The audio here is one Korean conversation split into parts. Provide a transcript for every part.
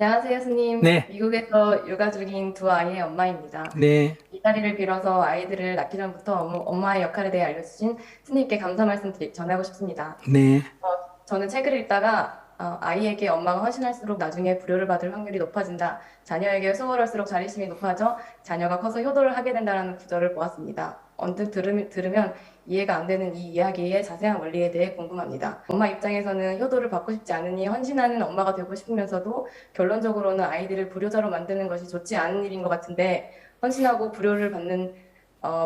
안녕하세요, 스님. 네, 미국에서 육아 중인 두 아이의 엄마입니다. 네, 이 자리를 빌어서 아이들을 낳기 전부터 엄마의 역할에 대해 알려주신 스님께 감사 말씀 전하고 싶습니다. 네. 저는 책을 읽다가 아이에게 엄마가 헌신할수록 나중에 불효를 받을 확률이 높아진다. 자녀에게 수월할수록 자립심이 높아져 자녀가 커서 효도를 하게 된다는 구절을 보았습니다. 언뜻 들으면 이해가 안 되는 이 이야기의 자세한 원리에 대해 궁금합니다. 엄마 입장에서는 효도를 받고 싶지 않으니 헌신하는 엄마가 되고 싶으면서도 결론적으로는 아이들을 불효자로 만드는 것이 좋지 않은 일인 것 같은데 헌신하고 불효를 받는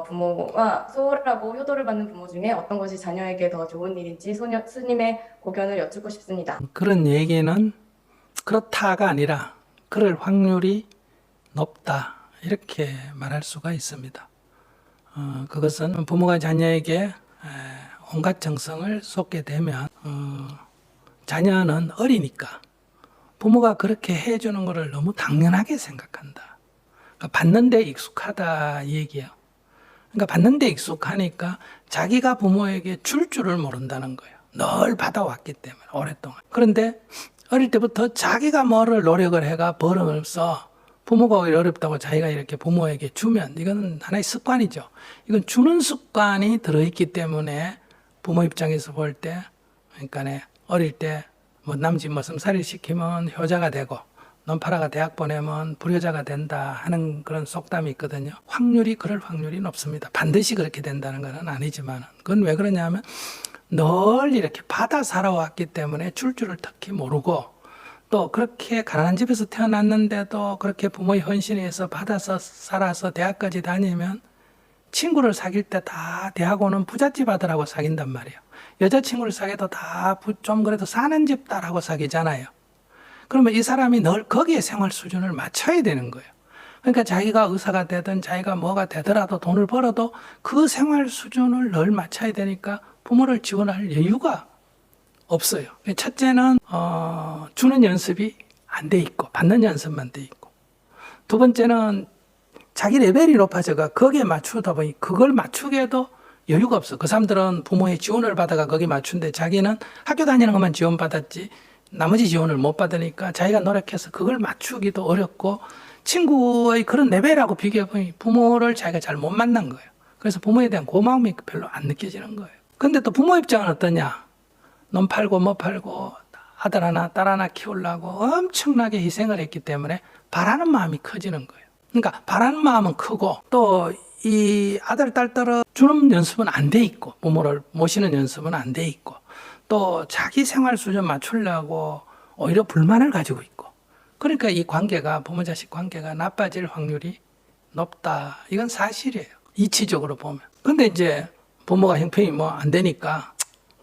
부모와 소홀하고 효도를 받는 부모 중에 어떤 것이 자녀에게 더 좋은 일인지 스님의 고견을 여쭙고 싶습니다. 그런 얘기는 그렇다가 아니라 그럴 확률이 높다. 이렇게 말할 수가 있습니다. 그것은 부모가 자녀에게 온갖 정성을 쏟게 되면 자녀는 어리니까 부모가 그렇게 해주는 것을 너무 당연하게 생각한다. 그러니까 받는 데 익숙하다 이 얘기예요. 그러니까 받는 데 익숙하니까 자기가 부모에게 줄 줄을 모른다는 거예요. 늘 받아왔기 때문에 오랫동안. 그런데 어릴 때부터 자기가 뭐를 노력을 해가 버릇을 써 부모가 오히려 어렵다고 자기가 이렇게 부모에게 주면 이건 하나의 습관이죠. 이건 주는 습관이 들어있기 때문에 부모 입장에서 볼 때 그러니까 어릴 때 뭐 남짓 머슴살이 시키면 효자가 되고 논파라가 대학 보내면 불효자가 된다 하는 그런 속담이 있거든요. 확률이 그럴 확률이 높습니다. 반드시 그렇게 된다는 것은 아니지만 그건 왜 그러냐면 늘 이렇게 받아 살아왔기 때문에 줄 줄을 특히 모르고 또 그렇게 가난한 집에서 태어났는데도 그렇게 부모의 헌신에 의해서 받아서 살아서 대학까지 다니면 친구를 사귈 때 다 대학 오는 부잣집 아들하고 사귄단 말이에요. 여자친구를 사귀어도 다 좀 그래도 사는 집 딸하고 사귀잖아요. 그러면 이 사람이 늘 거기에 생활 수준을 맞춰야 되는 거예요. 그러니까 자기가 의사가 되든 자기가 뭐가 되더라도 돈을 벌어도 그 생활 수준을 늘 맞춰야 되니까 부모를 지원할 여유가 없어요. 첫째는 주는 연습이 안 돼 있고 받는 연습만 돼 있고, 두 번째는 자기 레벨이 높아져가 거기에 맞추다 보니 그걸 맞추기에도 여유가 없어. 그 사람들은 부모의 지원을 받아가 거기 맞춘데 자기는 학교 다니는 것만 지원받았지 나머지 지원을 못 받으니까 자기가 노력해서 그걸 맞추기도 어렵고 친구의 그런 레벨하고 비교해보니 부모를 자기가 잘 못 만난 거예요. 그래서 부모에 대한 고마움이 별로 안 느껴지는 거예요. 근데 또 부모 입장은 어떠냐? 놈 팔고 뭐 팔고 아들 하나 딸 하나 키우려고 엄청나게 희생을 했기 때문에 바라는 마음이 커지는 거예요. 그러니까 바라는 마음은 크고 또 이 아들 딸들을 주는 연습은 안 돼 있고 부모를 모시는 연습은 안 돼 있고 또 자기 생활 수준 맞추려고 오히려 불만을 가지고 있고, 그러니까 이 관계가 부모 자식 관계가 나빠질 확률이 높다. 이건 사실이에요. 이치적으로 보면. 근데 이제 부모가 형편이 뭐 안 되니까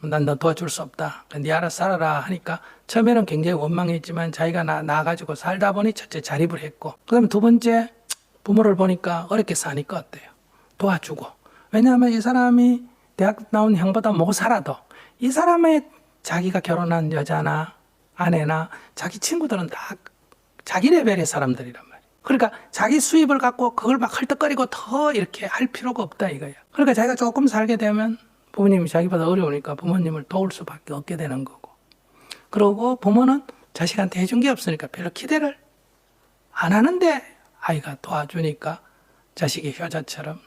난 너 도와줄 수 없다. 네 알아서 살아라 하니까 처음에는 굉장히 원망했지만 자기가 나가지고 살다 보니 첫째 자립을 했고, 그다음에 두 번째 부모를 보니까 어렵게 사니까 어때요? 도와주고. 왜냐하면 이 사람이 대학 나온 형보다 못 살아도 이 사람의 자기가 결혼한 여자나 아내나 자기 친구들은 다 자기 레벨의 사람들이란 말이에요. 그러니까 자기 수입을 갖고 그걸 막 헐떡거리고 더 이렇게 할 필요가 없다 이거예요. 그러니까 자기가 조금 살게 되면 부모님이 자기보다 어려우니까 부모님을 도울 수밖에 없게 되는 거고, 그리고 부모는 자식한테 해준 게 없으니까 별로 기대를 안 하는데 아이가 도와주니까 자식이 효자처럼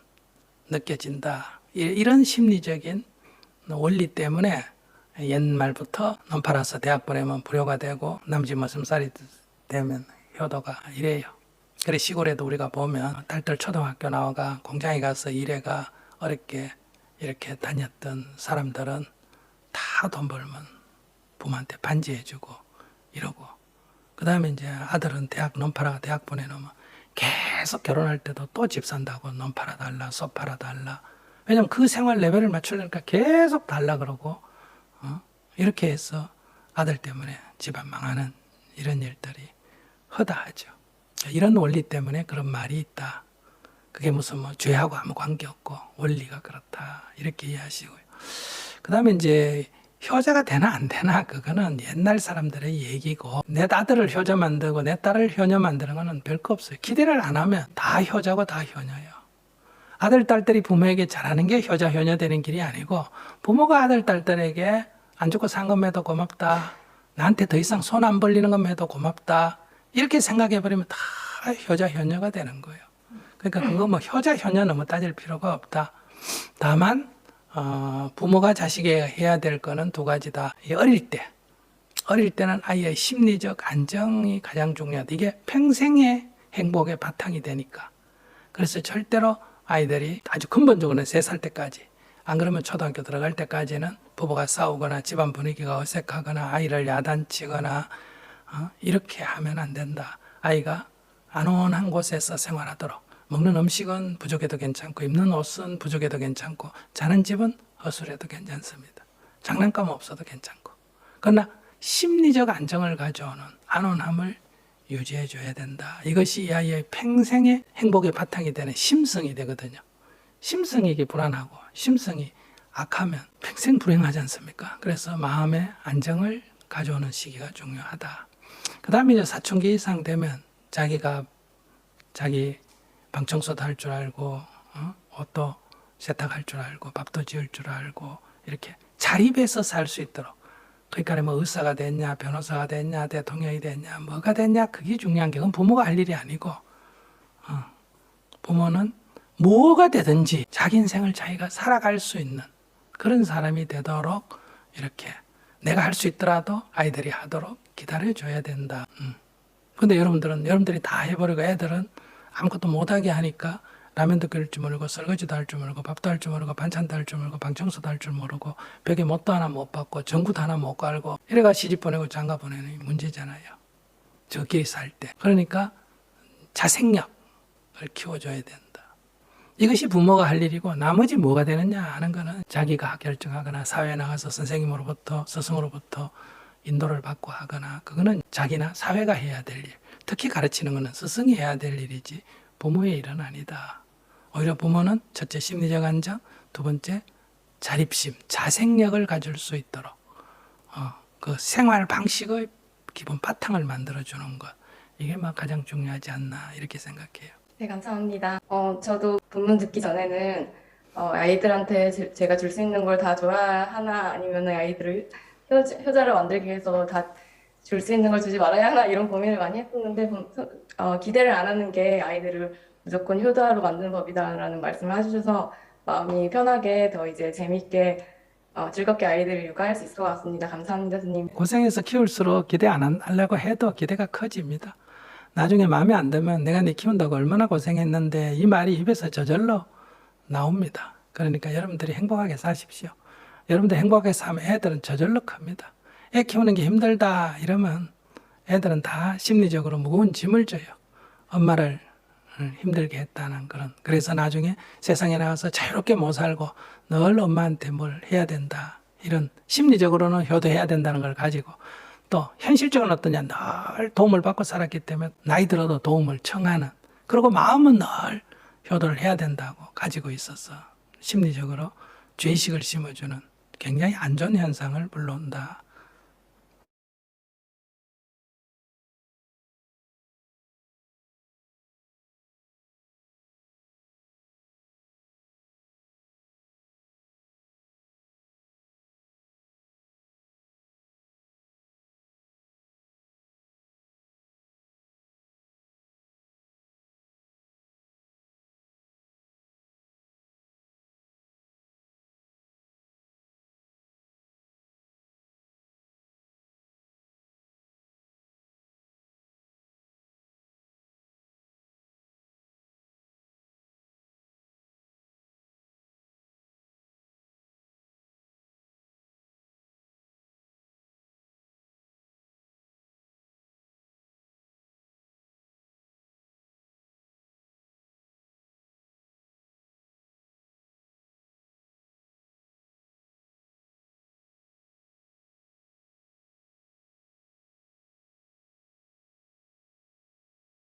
느껴진다. 이런 심리적인 원리 때문에 옛말부터 놈 팔아서 대학 보내면 불효가 되고 남지 머슴살이 되면 효도가 이래요. 그래 시골에도 우리가 보면 딸들 초등학교 나와가 공장에 가서 일해가 어렵게 이렇게 다녔던 사람들은 다 돈 벌면 부모한테 반지해주고 이러고, 그 다음에 이제 아들은 대학 놈 팔아가 대학 보내놓으면 계속 결혼할 때도 또 집 산다고 놈 팔아달라 소 팔아달라. 왜냐면 그 생활 레벨을 맞추려니까 계속 달라 그러고 이렇게 해서 아들 때문에 집안 망하는 이런 일들이 허다하죠. 이런 원리 때문에 그런 말이 있다. 그게 무슨 뭐 죄하고 아무 관계없고 원리가 그렇다 이렇게 이해하시고요. 그 다음에 이제 효자가 되나 안 되나 그거는 옛날 사람들의 얘기고, 내 아들을 효자 만들고 내 딸을 효녀 만드는 거는 별거 없어요. 기대를 안 하면 다 효자고 다 효녀예요. 아들 딸들이 부모에게 잘하는 게 효자 효녀 되는 길이 아니고, 부모가 아들 딸들에게 안 죽고 산 것만 해도 고맙다, 나한테 더 이상 손 안 벌리는 것만 해도 고맙다, 이렇게 생각해 버리면 다 효자 효녀가 되는 거예요. 그러니까 그거 뭐 효자 효녀 너무 따질 필요가 없다. 다만 부모가 자식에게 해야 될 거는 두 가지다. 이 어릴 때는 아이의 심리적 안정이 가장 중요하다. 이게 평생의 행복의 바탕이 되니까. 그래서 절대로 아이들이 아주 근본적으로는 3살 때까지, 안 그러면 초등학교 들어갈 때까지는 부부가 싸우거나 집안 분위기가 어색하거나 아이를 야단치거나 이렇게 하면 안 된다. 아이가 안온한 곳에서 생활하도록, 먹는 음식은 부족해도 괜찮고 입는 옷은 부족해도 괜찮고 자는 집은 허술해도 괜찮습니다. 장난감 없어도 괜찮고. 그러나 심리적 안정을 가져오는 안온함을 유지해 줘야 된다. 이것이 이 아이의 평생의 행복의 바탕이 되는 심성이 되거든요. 심성이 이게 불안하고 심성이 악하면 평생 불행하지 않습니까? 그래서 마음의 안정을 가져오는 시기가 중요하다. 그 다음에 이제 사춘기 이상 되면 자기가 자기 방 청소도 할 줄 알고 옷도 세탁할 줄 알고 밥도 지을 줄 알고 이렇게 자립해서 살 수 있도록. 그러니까 뭐 의사가 됐냐, 변호사가 됐냐, 대통령이 됐냐, 뭐가 됐냐, 그게 중요한 게, 그건 부모가 할 일이 아니고, 부모는 뭐가 되든지 자기 인생을 자기가 살아갈 수 있는 그런 사람이 되도록 이렇게 내가 할 수 있더라도 아이들이 하도록 기다려줘야 된다. 근데 여러분들이 다 해버리고 애들은 아무것도 못하게 하니까 라면도 끓일 줄 모르고 설거지도 할 줄 모르고 밥도 할 줄 모르고 반찬도 할 줄 모르고 방청소도 할 줄 모르고 벽에 못도 하나 못 받고 전구도 하나 못 갈고 이래가 시집 보내고 장가 보내는 문제잖아요. 저끼리 살 때. 그러니까 자생력을 키워줘야 된다. 이것이 부모가 할 일이고 나머지 뭐가 되느냐 하는 거는 자기가 결정하거나 사회에 나가서 선생님으로부터 스승으로부터 인도를 받고 하거나 그거는 자기나 사회가 해야 될 일. 특히 가르치는 거는 스승이 해야 될 일이지 부모의 일은 아니다. 오히려 부모는 첫째 심리적 안정, 두 번째 자립심, 자생력을 가질 수 있도록 그 생활 방식의 기본 바탕을 만들어주는 것. 이게 막 가장 중요하지 않나 이렇게 생각해요. 네, 감사합니다. 저도 본문 듣기 전에는 아이들한테 제가 줄 수 있는 걸 다 줘야 하나 아니면 아이들을 효자를 만들기 위해서 다 줄 수 있는 걸 주지 말아야 하나 이런 고민을 많이 했었는데 기대를 안 하는 게 아이들을 무조건 효자로 만드는 법이다라는 말씀을 해주셔서 마음이 편하게 더 이제 재밌게 즐겁게 아이들을 육아할 수 있을 것 같습니다. 감사합니다, 선생님. 고생해서 키울수록 기대 안 하려고 해도 기대가 커집니다. 나중에 마음에 안 들면 내가 네 키운다고 얼마나 고생했는데 이 말이 입에서 저절로 나옵니다. 그러니까 여러분들이 행복하게 사십시오. 여러분들 행복하게 살면 애들은 저절로 큽니다. 애 키우는 게 힘들다 이러면 애들은 다 심리적으로 무거운 짐을 져요. 엄마를 힘들게 했다는 그런. 그래서 나중에 세상에 나가서 자유롭게 못 살고 늘 엄마한테 뭘 해야 된다. 이런 심리적으로는 효도해야 된다는 걸 가지고 또 현실적으로는 어떠냐, 늘 도움을 받고 살았기 때문에 나이 들어도 도움을 청하는, 그리고 마음은 늘 효도를 해야 된다고 가지고 있어서 심리적으로 죄의식을 심어주는 굉장히 안 좋은 현상을 불러온다.